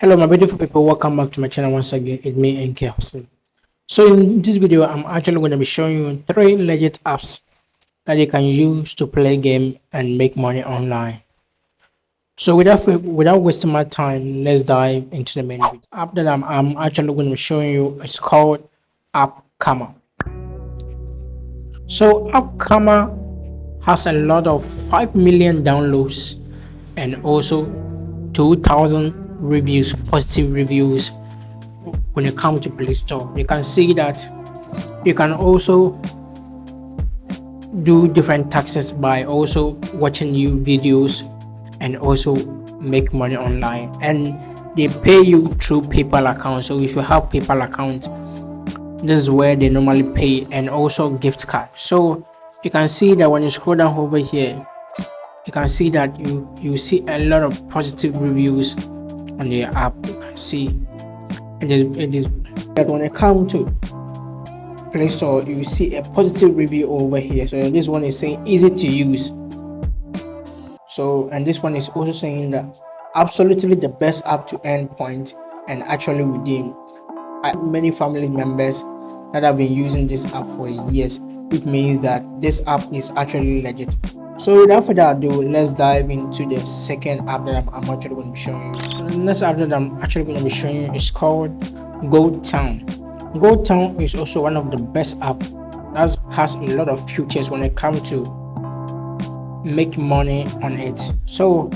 Hello my beautiful people, welcome back to my channel once again. It's me NK Hustle. So in this video I'm actually going to be showing you three legit apps that you can use to play game and make money online. So without wasting my time, let's dive into the main video. App that I'm actually going to be showing you is called Upama. So Upama has a lot of 5 million downloads and also 2,000 reviews, positive reviews. When you come to Play Store, you can see that you can also do different taxes by also watching new videos and also make money online, and they pay you through PayPal account. So if you have PayPal account, this is where they normally pay, and also gift card. So you can see that when you scroll down over here, you can see that you see a lot of positive reviews on the app. You can see it is that when it comes to Play Store, you see a positive review over here. So this one is saying easy to use. So and this one is also saying that absolutely the best app to earn points and actually redeem. I have many family members that have been using this app for years, which means that this app is actually legit. So without further ado, let's dive into the second app that I'm actually going to be showing you. So the next app that I'm actually going to be showing you is called GoTown. GoTown is also one of the best app that has a lot of features when it comes to make money on it. So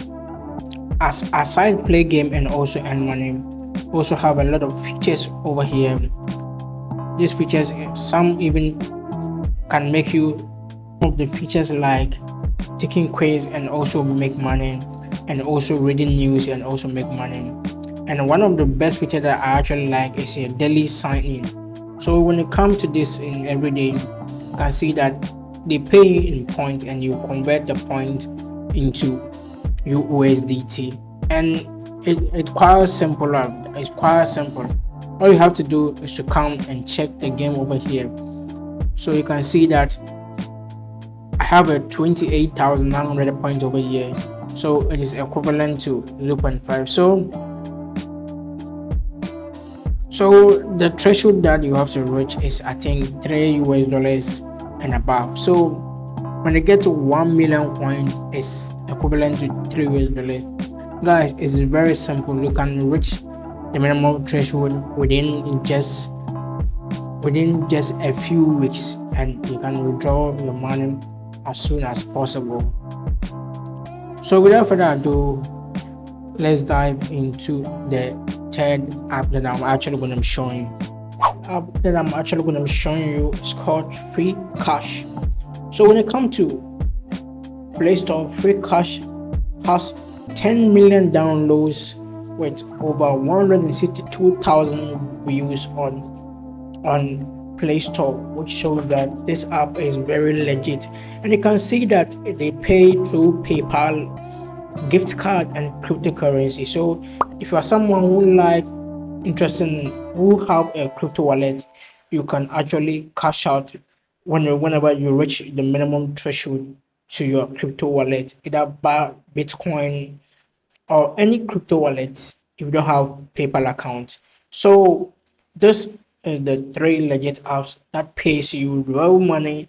as aside play game and also earn money, also have a lot of features over here. These features, some even can make you of the features like taking quiz and also make money, and also reading news and also make money. And one of the best features that I actually like is a daily sign in. So when it comes to this in every day, you can see that they pay you in point and you convert the point into USDT, and it's quite simple. It's quite simple. All you have to do is to come and check the game over here. So you can see that I have a 28,900 points over here, so it is equivalent to 0.5. So the threshold that you have to reach is, I think, $3 and above. So when you get to 1 million points, it's equivalent to $3. Guys, it's very simple. You can reach the minimum threshold within just a few weeks, and you can withdraw your money as soon as possible. So without further ado, let's dive into the third app that I'm actually going to be showing you. The app that I'm actually going to be showing you is called Free Cash. So when it comes to Play Store, Free Cash has 10 million downloads with over 162,000 views on Play Store, which shows that this app is very legit. And you can see that they pay through PayPal, gift card, and cryptocurrency. So if you are someone who have a crypto wallet, you can actually cash out whenever you reach the minimum threshold to your crypto wallet, either by Bitcoin or any crypto wallet if you don't have PayPal account. So this is the three legit apps that pays you real money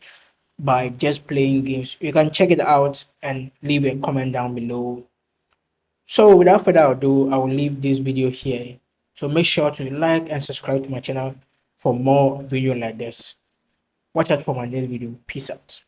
by just playing games. You can check it out and leave a comment down below. So without further ado, I will leave this video here. So make sure to like and subscribe to my channel for more videos like this. Watch out for my next video. Peace out.